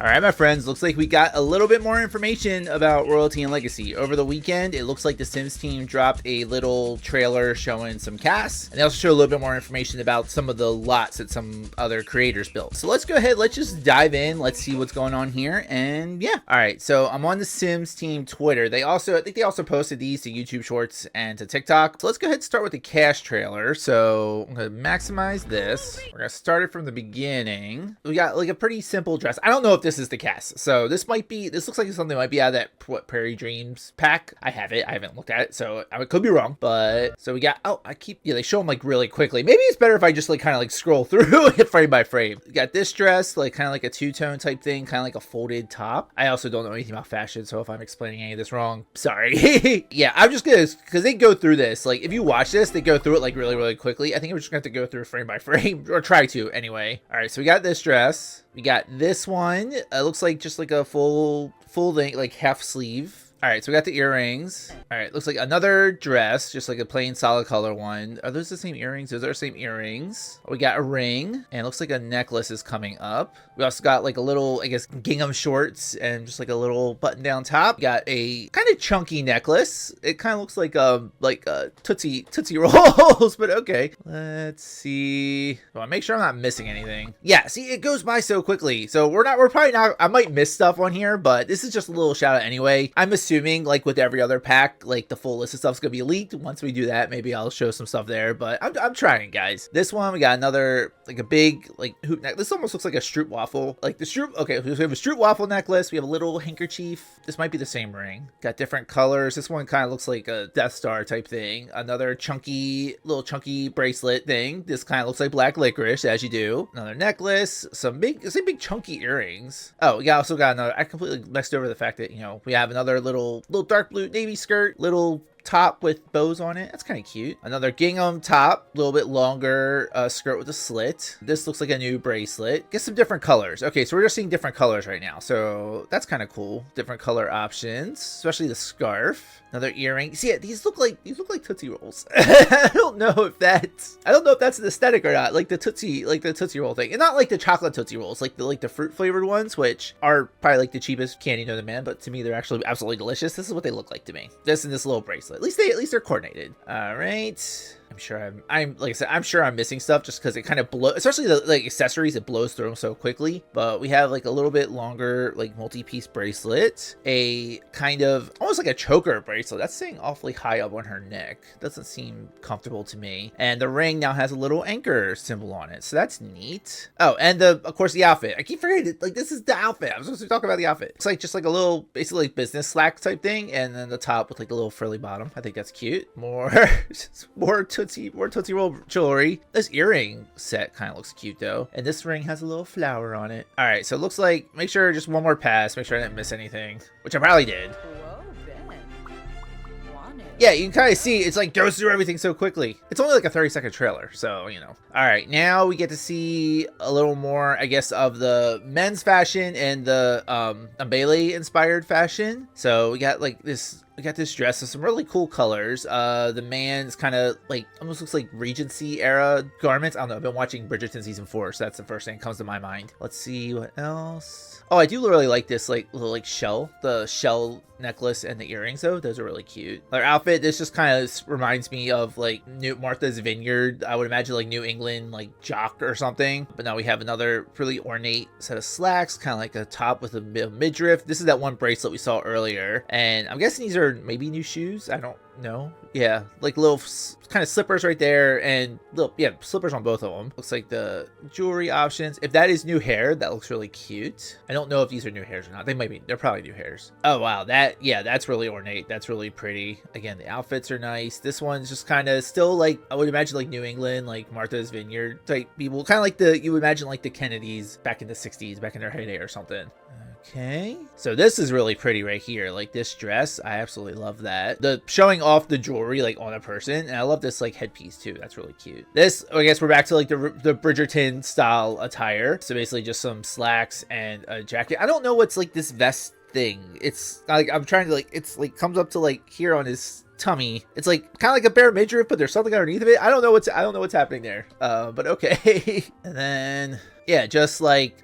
All right, my friends, looks like we got a little bit more information about Royalty and Legacy. Over the weekend, it looks like the Sims team dropped a little trailer showing some CAS, and they also show a little bit more information about some of the lots that some other creators built. So let's go ahead, let's just dive in, let's see what's going on here, and yeah. All right, so I'm on the Sims team Twitter. I think they also posted these to YouTube Shorts and to TikTok. So let's go ahead and start with the CAS trailer. So I'm gonna maximize this. We're gonna start it from the beginning. We got like a pretty simple dress. I don't know if this is the CAS. So this looks like something might be out of that Prairie Dreams pack. I haven't looked at it, so I could be wrong. But so we got, they show them like really quickly. Maybe it's better if I just like kind of like scroll through it frame by frame. We got this dress, like kind of like a two-tone type thing, kind of like a folded top. I also don't know anything about fashion, so if I'm explaining any of this wrong, sorry. Yeah, I'm just gonna, because they go through this, like if you watch this, they go through it like really, really quickly. I think we're just gonna have to go through frame by frame, or try to anyway. All right, so we got this dress. We got this one. It looks like just like a full thing, like half sleeve. All right, so we got the earrings. All right, looks like another dress, just like a plain solid color one. Are those the same earrings? Those are the same earrings. We got a ring, and it looks like a necklace is coming up. We also got like a little, I guess, gingham shorts and just like a little button down top. We got a kind of chunky necklace. It kind of looks like Tootsie Rolls, but okay. Let's see. I want to make sure I'm not missing anything. Yeah, see, it goes by so quickly. So we're probably not, I might miss stuff on here, but this is just a little shout out anyway. I'm assuming like with every other pack, like the full list of stuff's gonna be leaked. Once we do that, maybe I'll show some stuff there, but I'm trying, guys. This one, we got another, like a big, like hoop neck. This almost looks like a Stroop waffle. Like the Stroop, okay, we have a Stroop waffle necklace. We have a little handkerchief. This might be the same ring. Got different colors. This one kind of looks like a Death Star type thing. Another little chunky bracelet thing. This kind of looks like black licorice, as you do. Another necklace. Some big chunky earrings. Oh, we also got another, I completely messed over the fact that, you know, we have another little dark blue navy skirt, little top with bows on it. That's kind of cute. Another gingham top, a little bit longer skirt with a slit. This looks like a new bracelet. Get some different colors. Okay, so we're just seeing different colors right now, so that's kind of cool. Different color options, especially the scarf. Another earring. See, these look like Tootsie Rolls. I don't know if that's an aesthetic or not. Like the Tootsie Roll thing, and not like the chocolate Tootsie Rolls, like the fruit flavored ones, which are probably like the cheapest candy known to man. But to me, they're actually absolutely delicious. This is what they look like to me. This and this little bracelet. At least they're coordinated. All right. I'm sure I'm like I said, I'm sure I'm missing stuff just because it kind of blows, especially the like accessories, it blows through them so quickly. But we have like a little bit longer, like multi-piece bracelet, a kind of almost like a choker bracelet. That's sitting awfully high up on her neck. Doesn't seem comfortable to me. And the ring now has a little anchor symbol on it, so that's neat. Oh, and of course the outfit. I keep forgetting, like this is the outfit. I'm supposed to talk about the outfit. It's like just like a little, basically like business slack type thing, and then the top with like a little frilly bottom. I think that's cute. More Tootsie Roll jewelry. This earring set kind of looks cute though. And this ring has a little flower on it. All right, so it looks like, make sure just one more pass, make sure I didn't miss anything, which I probably did. Yeah, you can kind of see it's like goes through everything so quickly. It's only like a 30-second trailer, so you know. All right, now we get to see a little more, I guess, of the men's fashion and the Mbele inspired fashion. So we got like this. We got this dress with some really cool colors. The man's kind of like, almost looks like Regency era garments. I don't know, I've been watching Bridgerton season 4, so that's the first thing that comes to my mind. Let's see what else. Oh, I do really like this like little like the shell necklace and the earrings though. Those are really cute. Their outfit, this just kind of reminds me of like New Martha's Vineyard. I would imagine like New England, like jock or something. But now we have another really ornate set of slacks, kind of like a top with a midriff. This is that one bracelet we saw earlier, and I'm guessing these are maybe new shoes. I don't know. Yeah, like little kind of slippers right there, and little, yeah, slippers on both of them. Looks like the jewelry options. If that is new hair, that looks really cute. I don't know if these are new hairs or not. They might be. They're probably new hairs. Oh wow, that's really ornate. That's really pretty. Again, the outfits are nice. This one's just kind of still like, I would imagine like New England, like Martha's Vineyard type people, kind of like you would imagine like the Kennedys back in the 60s, back in their heyday or something. Okay, so this is really pretty right here. Like this dress, I absolutely love that. The showing off the jewelry like on a person, and I love this like headpiece too. That's really cute. This, I guess we're back to like the Bridgerton style attire. So basically just some slacks and a jacket. I don't know what's like this vest thing. It's like, I'm trying to like, it's like comes up to like here on his tummy. It's like kind of like a bare midriff, but there's something underneath of it. I don't know what's happening there. But okay. And then Yeah, just like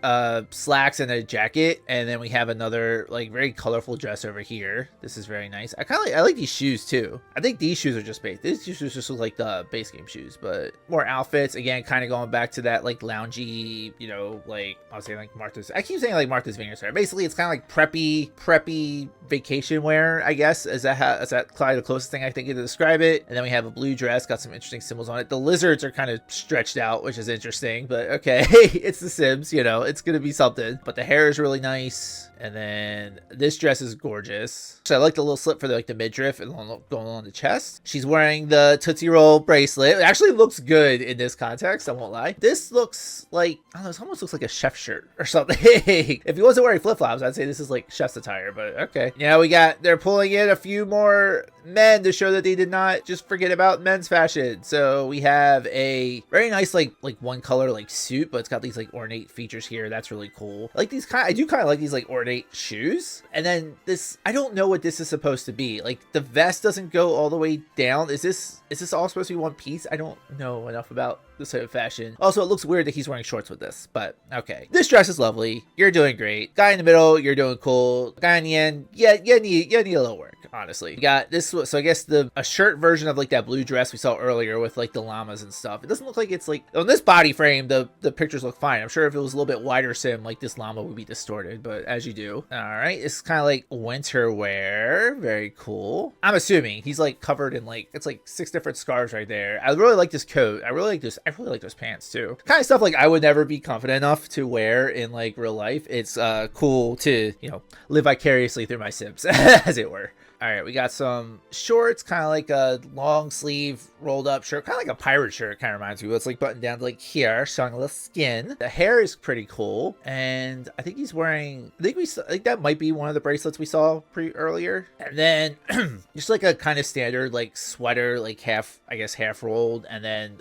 slacks and a jacket, and then we have another like very colorful dress over here. This is very nice. I like these shoes too. I think these shoes are just base. These shoes just look like the base game shoes, but more outfits again, kind of going back to that like loungy, you know, like I'll say like Martha's. I keep saying like Martha's Vineyard wear. Basically, it's kind of like preppy vacation wear, I guess. Is that probably the closest thing I think to describe it? And then we have a blue dress, got some interesting symbols on it. The lizards are kind of stretched out, which is interesting, but okay. It's The Sims, you know, it's gonna be something. But the hair is really nice. And then this dress is gorgeous. So I like the little slip for the midriff and going on the chest. She's wearing the Tootsie Roll bracelet. It actually looks good in this context, I won't lie. This looks like, I don't know, this almost looks like a chef shirt or something. If he wasn't wearing flip-flops, I'd say this is like chef's attire, but okay. Now they're pulling in a few more men to show that they did not just forget about men's fashion. So we have a very nice like one color like suit, but it's got these like ornate features here. That's really cool. I do kind of like these like ornate shoes. And then this, I don't know what this is supposed to be. Like the vest doesn't go all the way down. Is this all supposed to be one piece? I don't know enough about this type of fashion. Also, it looks weird that he's wearing shorts with this, but okay. This dress is lovely. You're doing great. Guy in the middle, you're doing cool. Guy in the end, yeah, you need a little work, honestly. You got this, so I guess a shirt version of like that blue dress we saw earlier with like the llamas and stuff. It doesn't look like it's like, on this body frame, the pictures look fine. I'm sure if it was a little bit wider sim, like this llama would be distorted, but as you do. All right, it's kind of like winter wear. Very cool. I'm assuming he's like covered in like, it's like 6 different scarves right there. I really like this coat. I really like those pants too. Kind of stuff like I would never be confident enough to wear in like real life. It's cool to, you know, live vicariously through my Sims, as it were. All right, we got some shorts, kind of like a long sleeve rolled up shirt, kind of like a pirate shirt, kind of reminds me. It's like buttoned down to like here, showing a little skin. The hair is pretty cool, and I think he's wearing, I think that might be one of the bracelets we saw earlier. And then just like a kind of standard like sweater, like half rolled, and then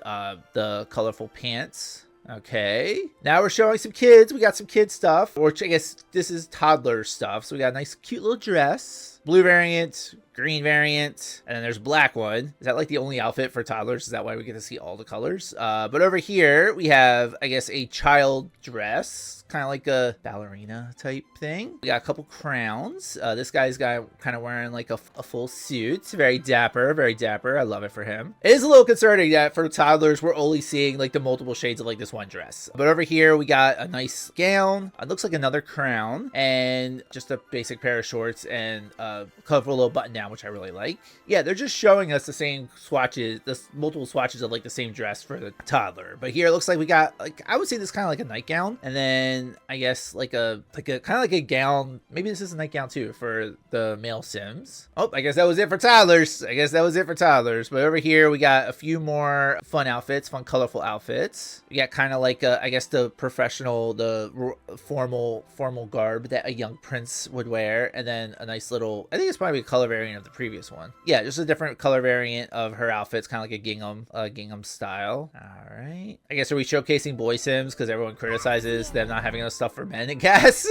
the colorful pants. Okay, now we're showing some kids. We got some kid stuff, or I guess this is toddler stuff. So we got a nice cute little dress, blue variant, green variant, and then there's a black one. Is that like the only outfit for toddlers? Is that why we get to see all the colors? But over here we have, I guess, a child dress, kind of like a ballerina type thing. We got a couple crowns. This guy's kind of wearing like a full suit. Very dapper, very dapper. I love it for him. It is a little concerning that for toddlers we're only seeing like the multiple shades of like this one dress. But over here we got a nice gown. It looks like another crown, and just a basic pair of shorts and a colorful little button down, which I really like. Yeah, they're just showing us the same swatches, the multiple swatches of like the same dress for the toddler. But here it looks like we got like, I would say this kind of like a nightgown, and then I guess like a kind of like a gown. Maybe this is a nightgown too for the male Sims. Oh, I guess that was it for toddlers. But over here we got a few more fun outfits, fun colorful outfits. We got kind of like I guess the professional, the formal garb that a young prince would wear, and then a nice little, I think it's probably a color variant of the previous one. Yeah, just a different color variant of her outfits, kind of like a gingham style. All right, I guess, are we showcasing boy Sims because everyone criticizes them not having enough stuff for men, I guess?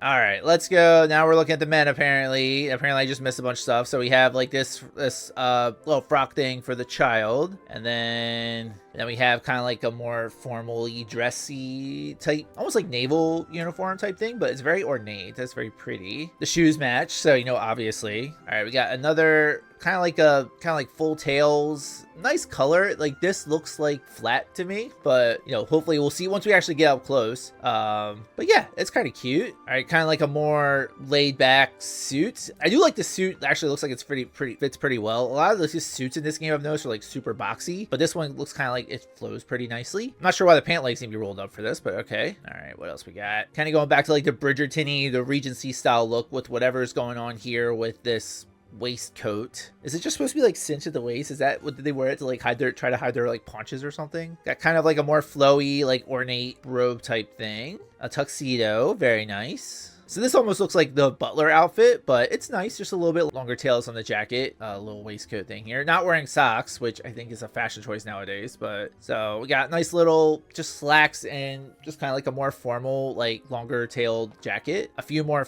All right, let's go. Now we're looking at the men. Apparently I just missed a bunch of stuff. So we have like this little frock thing for the child, and then we have kind of like a more formally dressy type, almost like naval uniform type thing, but it's very ornate. That's very pretty. The shoes match, so you know, obviously. All right, we got another kind of like full tails, nice color. Like this looks like flat to me, but you know, hopefully we'll see once we actually get up close. But yeah, it's kind of cute. All right, kind of like a more laid back suit. I do like the suit. Actually looks like it's fits pretty well. A lot of those suits in this game I've noticed are like super boxy, but this one looks kind of like it flows pretty nicely. I'm not sure why the pant legs seem to be rolled up for this, but okay. All right, what else we got? Kind of going back to like the Bridgerton-y, the Regency style look with whatever's going on here with this waistcoat. Is it just supposed to be like cinched at the waist? Is that what, did they wear it to like try to hide their like paunches or something? Got kind of like a more flowy, like ornate robe type thing. A tuxedo, very nice. So this almost looks like the butler outfit, but it's nice. Just a little bit longer tails on the jacket, a little waistcoat thing here. Not wearing socks, which I think is a fashion choice nowadays. But so we got nice little just slacks and just kind of like a more formal, like longer tailed jacket. A few more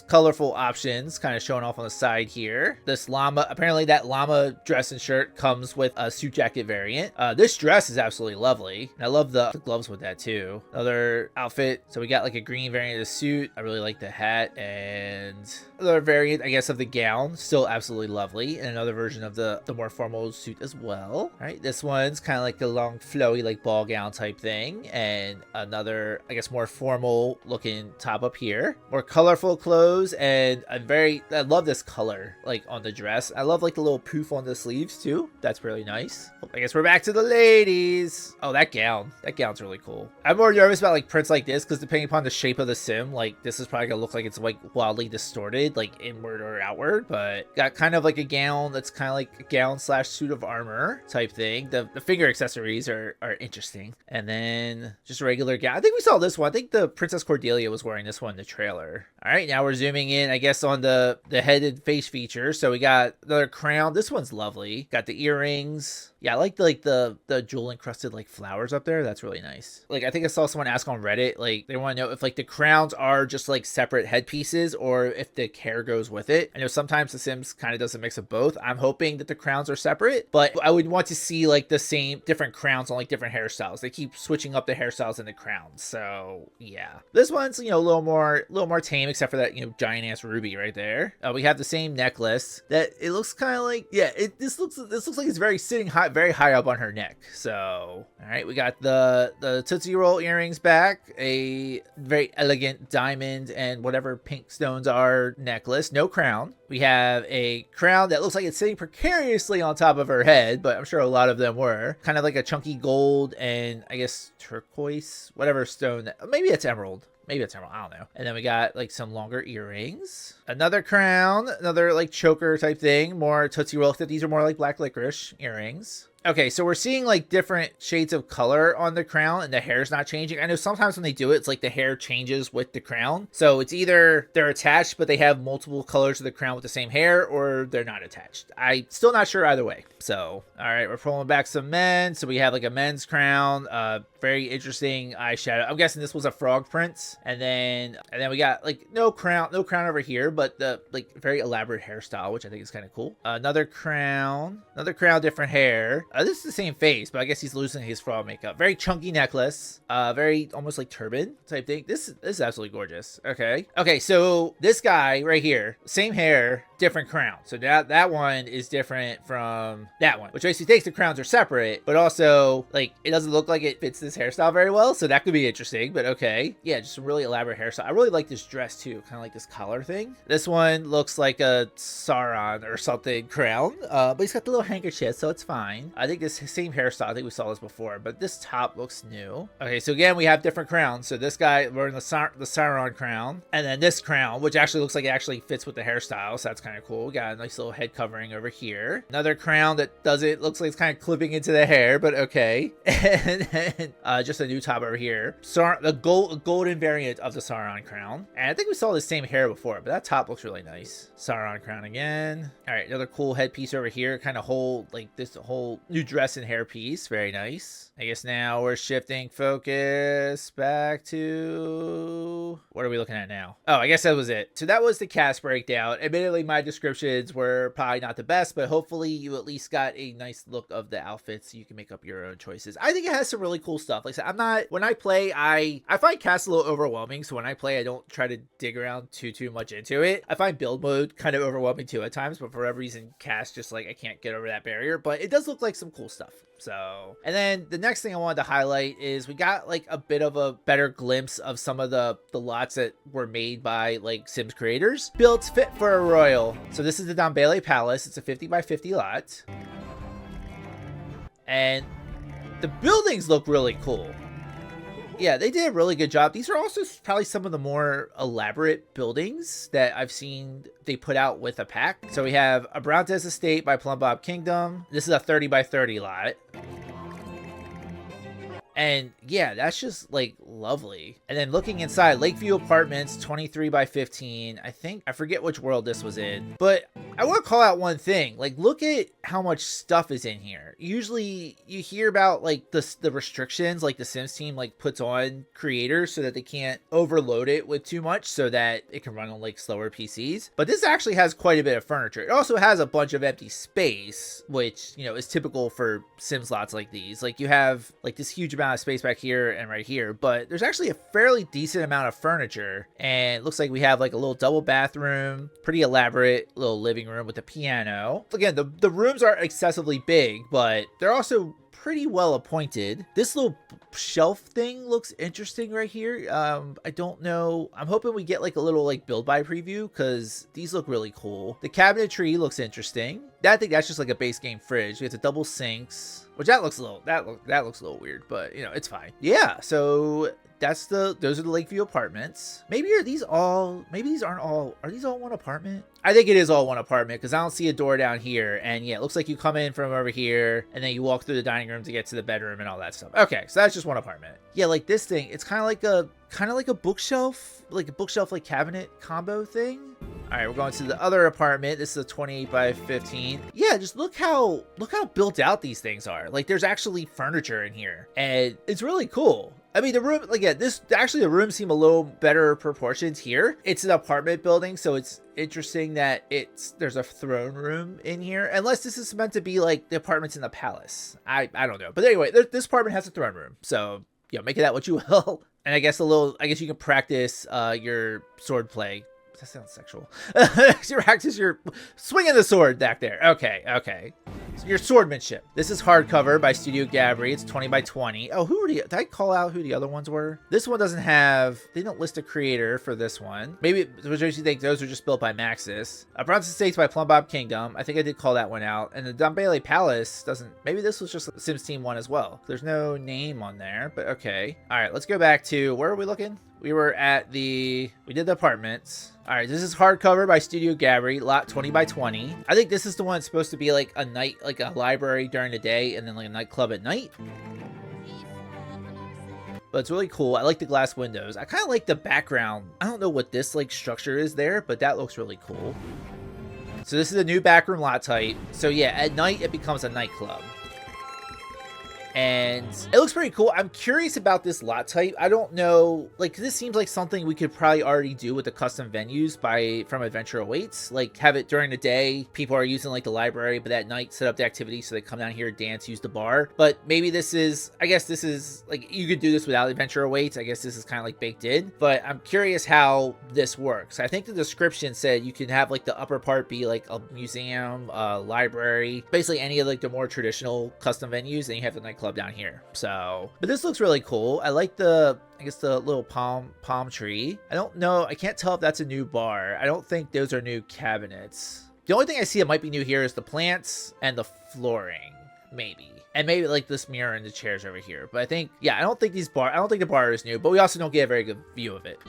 colorful options kind of showing off on the side here. This llama, apparently that llama dress and shirt comes with a suit jacket variant. This dress is absolutely lovely. And I love the gloves with that too. Another outfit. So we got like a green variant of the suit. I really like the hat, and another variant, I guess, of the gown. Still absolutely lovely. And another version of the more formal suit as well. All right, this one's kind of like a long flowy like ball gown type thing, and another, I guess, more formal looking top up here. More colorful clothes, and I love this color like on the dress. I love like the little poof on the sleeves too. That's really nice. I guess we're back to the ladies. Oh, that gown's really cool. I'm more nervous about like prints like this because depending upon the shape of the sim, like this is probably gonna look like it's like wildly distorted, like inward or outward. But got kind of like a gown that's kind of like a gown slash suit of armor type thing. The finger accessories are interesting, and then just a regular gown. I think we saw this one. I think the Princess Cordelia was wearing this one in the trailer. All right, now we're zooming in, I guess, on the head and face feature. So we got another crown. This one's lovely. Got the earrings. Yeah, I like the jewel encrusted like flowers up there. That's really nice. Like I think I saw someone ask on Reddit, like they want to know if like the crowns are just like separate headpieces or if the hair goes with it. I know sometimes the Sims kind of does a mix of both. I'm hoping that the crowns are separate, but I would want to see like the same different crowns on like different hairstyles. They keep switching up the hairstyles and the crowns. So yeah, this one's, you know, a little more tame, except for that, you know, giant ass ruby right there. We have the same necklace that it looks kind of like, yeah, this looks like it's very high up on her neck. So all right, we got the Tootsie Roll earrings back, a very elegant diamond and whatever pink stones are necklace, no crown. We have a crown that looks like it's sitting precariously on top of her head, but I'm sure a lot of them were kind of like a chunky gold and I guess turquoise, whatever stone maybe it's emerald. Maybe it's emerald, I don't know. And then we got like some longer earrings, another crown, another like choker type thing, more Tootsie Roll, except these are more like black licorice earrings. Okay, so we're seeing like different shades of color on the crown and the hair's not changing. I know sometimes when they do it, it's like the hair changes with the crown. So it's either they're attached, but they have multiple colors of the crown with the same hair, or they're not attached. I'm still not sure either way. So, all right, we're pulling back some men. So we have like a men's crown, very interesting eyeshadow. I'm guessing this was a frog print. And then we got like no crown over here, but the like very elaborate hairstyle, which I think is kind of cool. Another crown, different hair. This is the same face, but I guess he's losing his frog makeup. Very chunky necklace, very almost like turban type thing. This is absolutely gorgeous. Okay, so this guy right here, same hair, different crown. So that one is different from that one, which basically thinks the crowns are separate, but also like it doesn't look like it fits this hairstyle very well. So that could be interesting, but okay. Yeah, just a really elaborate hairstyle. I really like this dress too, kind of like this collar thing. This one looks like a Sauron or something crown, but he's got the little handkerchief, so it's fine. I think this same hairstyle, I think we saw this before, but this top looks new. Okay, so again, we have different crowns. So this guy wearing the Sauron crown, and then this crown, which actually looks like it actually fits with the hairstyle, so that's kind of cool. We got a nice little head covering over here. Another crown that looks like it's kind of clipping into the hair, but okay. And then just a new top over here. The golden variant of the Sauron crown. And I think we saw the same hair before, but that top looks really nice. Sauron crown again. All right, another cool headpiece over here, kind of whole, like this whole new dress and hair piece. Very nice. I guess now we're shifting focus back to, what are we looking at now? Oh, I guess that was it. So that was the CAS breakdown. Admittedly, my descriptions were probably not the best, but hopefully you at least got a nice look of the outfits so you can make up your own choices. I think it has some really cool stuff. Like I said, when I play, I find CAS a little overwhelming. So when I play, I don't try to dig around too much into it. I find build mode kind of overwhelming too at times, but for whatever reason, CAS just like, I can't get over that barrier, but it does look like some cool stuff. So, and then the next thing I wanted to highlight is we got like a bit of a better glimpse of some of the lots that were made by like Sims creators. Built fit for a royal. So this is the Dombele Palace. It's a 50 by 50 lot. And the buildings look really cool. Yeah, they did a really good job. These are also probably some of the more elaborate buildings that I've seen they put out with a pack. So we have Abrantes Estate by Plumbob Kingdom. This is a 30 by 30 lot. And yeah, that's just like lovely. And then looking inside, Lakeview Apartments, 23 by 15. I forget which world this was in, but I want to call out one thing. Like, look at how much stuff is in here. Usually you hear about like the restrictions like the Sims team like puts on creators so that they can't overload it with too much so that it can run on like slower PCs. But this actually has quite a bit of furniture. It also has a bunch of empty space, which, you know, is typical for Sim slots like these. Like, you have like this huge amount of space back here and right here, but there's actually a fairly decent amount of furniture, and it looks like we have like a little double bathroom, pretty elaborate little living room with a piano. Again, the rooms are excessively big, but they're also pretty well appointed. This little shelf thing looks interesting right here. I don't know. I'm hoping we get like a little like build by preview because these look really cool. The cabinetry looks interesting. I think that's just like a base game fridge. We have the double sinks, which that looks a little weird, but you know, it's fine. Yeah, so those are the Lakeview Apartments. Maybe these aren't all, are these all one apartment? I think it is all one apartment because I don't see a door down here. And yeah, it looks like you come in from over here and then you walk through the dining room to get to the bedroom and all that stuff. Okay, so that's just one apartment. Yeah, like this thing, it's kind of like a bookshelf, like cabinet combo thing. All right, we're going to the other apartment. This is a 28 by 15. Yeah, just look how built out these things are. Like, there's actually furniture in here and it's really cool. I mean, the room, like, yeah, the rooms seem a little better proportions here. It's an apartment building, so it's interesting that there's a throne room in here, unless this is meant to be like the apartments in the palace. I don't know. But anyway, this apartment has a throne room, so yeah, make of that what you will. And I guess you can practice your sword play. That sounds sexual. You practice your swinging the sword back there. Okay. So your swordmanship. This is hardcover by Studio Gabri. It's 20 by 20. Oh, did I call out who the other ones were? This one doesn't have, they don't list a creator for this one. Maybe, which makes you think those are just built by Maxis. Bronze Estates by Plum Bob Kingdom. I think I did call that one out. And the Dombele Palace doesn't, maybe this was just a Sims Team one as well. There's no name on there, but okay. All right, let's go back to, where are we looking? We were at we did the apartments. All right, this is hardcover by Studio Gabri, lot 20 by 20. I think this is the one that's supposed to be like a night, like a library during the day and then like a nightclub at night. But it's really cool. I like the glass windows. I kind of like the background. I don't know what this like structure is there, but that looks really cool. So this is a new backroom lot type. So yeah, at night it becomes a nightclub. And it looks pretty cool. I'm curious about this lot type. I don't know, like, this seems like something we could probably already do with the custom venues from Adventure Awaits. Like, have it during the day, people are using like the library, but at night set up the activity so they come down here, dance, use the bar. But maybe I guess this is like, you could do this without Adventure Awaits. I guess this is kind of like baked in, but I'm curious how this works. I think the description said you can have like the upper part be like a museum, a library, basically any of like the more traditional custom venues, and you have the nightclub down here. So, but this looks really cool. I like I guess the little palm tree. I don't know, I can't tell if that's a new bar. I don't think those are new cabinets. The only thing I see that might be new here is the plants and the flooring, maybe. And maybe like this mirror and the chairs over here. But I think, yeah, I don't think the bar is new, but we also don't get a very good view of it.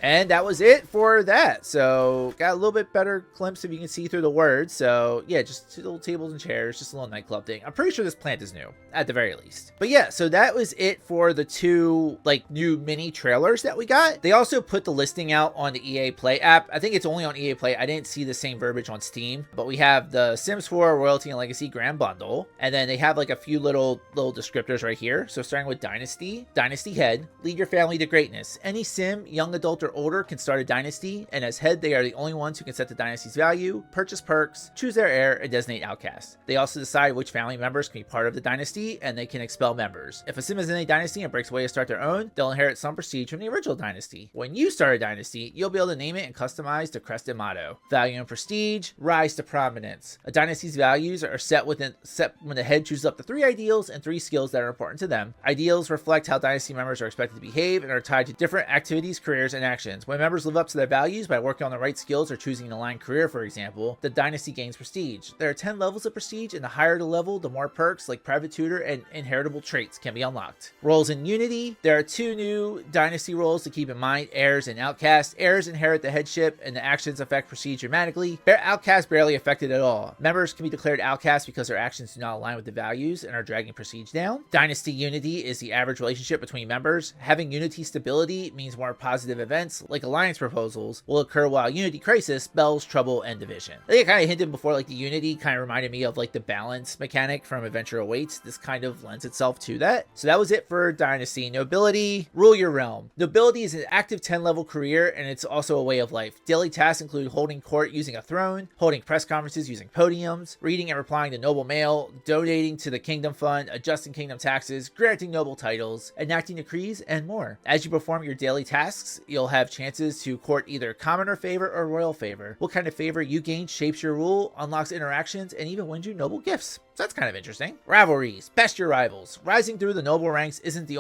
And that was it for that. So got a little bit better glimpse if you can see through the words. So yeah, just two little tables and chairs, just a little nightclub thing. I'm pretty sure this plant is new at the very least. But yeah, so that was it for the two like new mini trailers that we got. They also put the listing out on the EA Play app. I think it's only on EA Play. I didn't see the same verbiage on Steam, but we have the Sims 4 Royalty and Legacy Grand Bundle. And then they have like a few little descriptors right here. So starting with Dynasty Head, lead your family to greatness. Any Sim, young adult or older, can start a dynasty, and as head they are the only ones who can set the dynasty's value, purchase perks, choose their heir, and designate outcasts. They also decide which family members can be part of the dynasty, and they can expel members. If a Sim is in a dynasty and breaks away to start their own, they'll inherit some prestige from the original dynasty. When you start a dynasty, you'll be able to name it and customize the crest and motto. Value and prestige, rise to prominence. A dynasty's values are set when the head chooses up to 3 ideals and 3 skills that are important to them. Ideals reflect how dynasty members are expected to behave and are tied to different activities, careers, and actions interactions. When members live up to their values by working on the right skills or choosing an aligned career, for example, the dynasty gains prestige. There are 10 levels of prestige, and the higher the level, the more perks like private tutor and inheritable traits can be unlocked. Roles in Unity. There are 2 new dynasty roles to keep in mind: heirs and outcasts. Heirs inherit the headship, and the actions affect prestige dramatically. Outcasts barely affected at all. Members can be declared outcasts because their actions do not align with the values and are dragging prestige down. Dynasty Unity is the average relationship between members. Having Unity stability means more positive events, like alliance proposals, will occur, while Unity Crisis spells trouble and division. I think I kind of hinted before, like the Unity kind of reminded me of like the balance mechanic from Adventure Awaits. This kind of lends itself to that. So that was it for Dynasty. Nobility. Rule your realm. Nobility is an active 10 level career, and it's also a way of life. Daily tasks include holding court using a throne, holding press conferences using podiums, reading and replying to noble mail, donating to the kingdom fund, adjusting kingdom taxes, granting noble titles, enacting decrees, and more. As you perform your daily tasks, you'll have chances to court either commoner favor or royal favor. What kind of favor you gain shapes your rule, unlocks interactions, and even wins you noble gifts. So that's kind of interesting. Rivalries. Best your rivals. Rising through the noble ranks isn't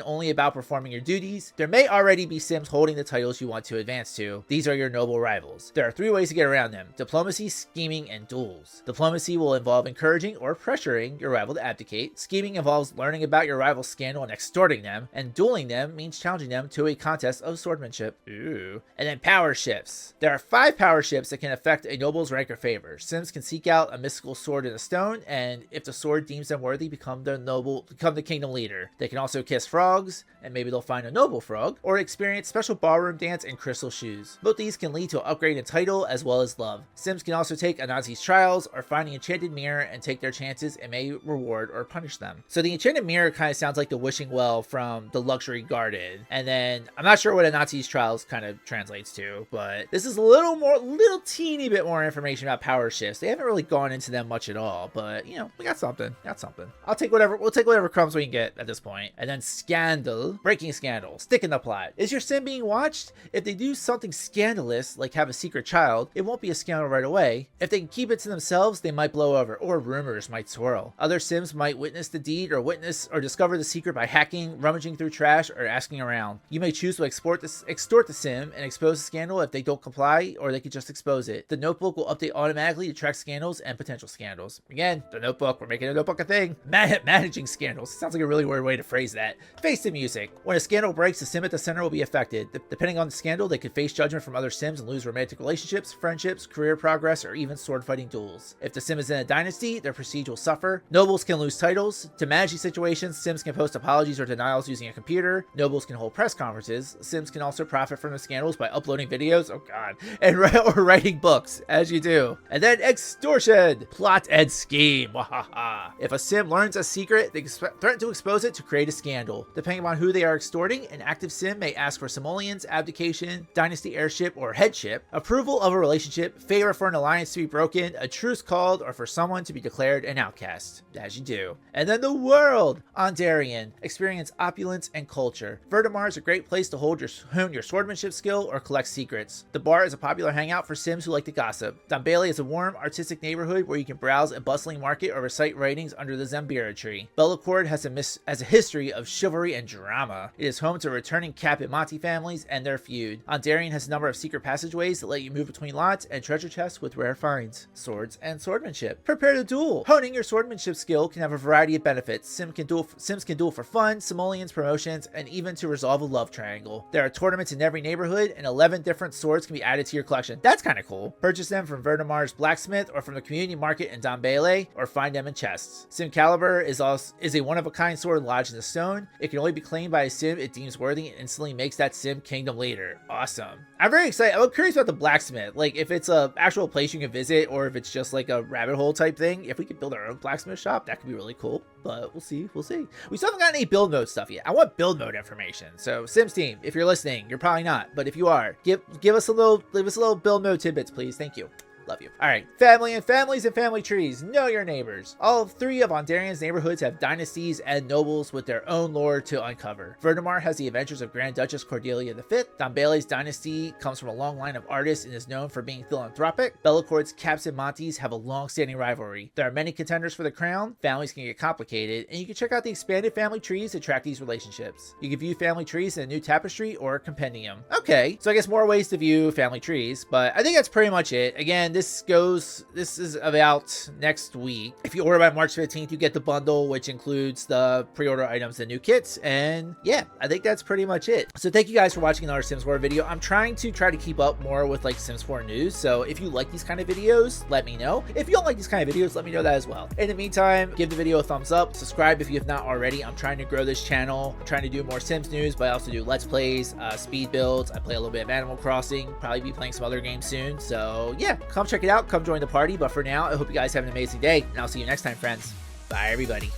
only about performing your duties. There may already be Sims holding the titles you want to advance to. These are your noble rivals. There are 3 ways to get around them: diplomacy, scheming, and duels. Diplomacy will involve encouraging or pressuring your rival to abdicate. Scheming involves learning about your rival's scandal and extorting them. And dueling them means challenging them to a contest of swordsmanship. Ooh. And then power shifts. There are 5 power shifts that can affect a noble's rank or favor. Sims can seek out a mystical sword in a stone, and if the sword deems them worthy, become the kingdom leader. They can also kiss frogs, and maybe they'll find a noble frog, or experience special ballroom dance and crystal shoes. Both these can lead to an upgrade in title as well as love. Sims can also take Anazi's trials or find the enchanted mirror and take their chances, and may reward or punish them. So the enchanted mirror kind of sounds like the wishing well from the luxury garden, and then I'm not sure what Anazi's trials kind of translates to, but this is a little teeny bit more information about power shifts. They haven't really gone into them much at all, but you know, we got something. We'll take whatever crumbs we can get at this point. And then scandal. Breaking scandal. Stick in the plot. Is your sim being watched? If they do something scandalous, like have a secret child, it won't be a scandal right away. If they can keep it to themselves, they might blow over, or rumors might swirl. Other sims might witness the deed, or discover the secret by hacking, rummaging through trash, or asking around. You may choose to extort the sim and expose the scandal if they don't comply, or they could just expose it. The notebook will update automatically to track scandals and potential scandals. Again, the notebook. We're making a notebook a thing. Managing scandals. Sounds like a really weird way to phrase that. Face the music. When a scandal breaks, the sim at the center will be affected. Depending on the scandal, they could face judgment from other sims and lose romantic relationships, friendships, career progress, or even sword fighting duels. If the sim is in a dynasty, their prestige will suffer. Nobles can lose titles. To manage these situations, sims can post apologies or denials using a computer. Nobles can hold press conferences. Sims can also profit from the scandals by uploading videos, oh god, or writing books, as you do. And then extortion. Plot and scheme. If a sim learns a secret, they threaten to expose it to create a scandal. Depending on who they are extorting, an active sim may ask for simoleons, abdication, dynasty heirship, or headship, approval of a relationship, favor for an alliance to be broken, a truce called, or for someone to be declared an outcast. As you do. And then the world. On Dorian, experience opulence and culture. Vertimar is a great place to hone your swordsmanship skill or collect secrets. The bar is a popular hangout for sims who like to gossip. Dombele is a warm, artistic neighborhood where you can browse a bustling market or recite writings under the Zambira tree. Bellecourt has a history of chivalry and drama. It is home to returning Capimati families and their feud. Dorian has a number of secret passageways that let you move between lots and treasure chests with rare finds, swords, and swordsmanship. Prepare to duel. Honing your swordsmanship skill can have a variety of benefits. Sims can duel for fun, simoleons, promotions, and even to resolve a love triangle. There are tournaments in every neighborhood, and 11 different swords can be added to your collection. That's kind of cool. Purchase them from Vertimar's blacksmith or from the community market in Dombele, or find them in chests. Simcalibur is a one-of-a-kind sword lodged in the stone. It can only be claimed by a sim it deems worthy and instantly makes that sim kingdom leader. Awesome. I'm very excited. I'm curious about the blacksmith. Like, if it's a actual place you can visit, or if it's just like a rabbit hole type thing. If we could build our own blacksmith shop, that could be really cool. But we'll see. We still haven't got any build mode stuff yet. I want build mode information. So Sims team, if you're listening, you're probably not, but if you are, give us a little build mode tidbits, please. Thank you. Love you. All right, family and families and family trees, know your neighbors. All 3 of Ondarian's neighborhoods have dynasties and nobles with their own lore to uncover. Verdemar has the adventures of Grand Duchess Cordelia V. Don Bailey's dynasty comes from a long line of artists and is known for being philanthropic. Bellacourt's Caps and Montes have a long-standing rivalry. There are many contenders for the crown, families can get complicated, and you can check out the expanded family trees to track these relationships. You can view family trees in a new tapestry or a compendium. Okay, so I guess more ways to view family trees, but I think that's pretty much it. Again, this is about next week. If you order by March 15th, you get the bundle, which includes the pre-order items, the new kits, and yeah, I think that's pretty much it. So thank you guys for watching another Sims 4 video. I'm trying to keep up more with like Sims 4 news, so if you like these kind of videos, let me know. If you don't like these kind of videos, let me know that as well. In the meantime, give the video a thumbs up, subscribe if you have not already. I'm trying to grow this channel. I'm trying to do more Sims news, but I also do Let's Plays, speed builds. I play a little bit of Animal Crossing, probably be playing some other games soon. So yeah, come check it out, come join the party. But for now, I hope you guys have an amazing day, and I'll see you next time, friends. Bye, everybody.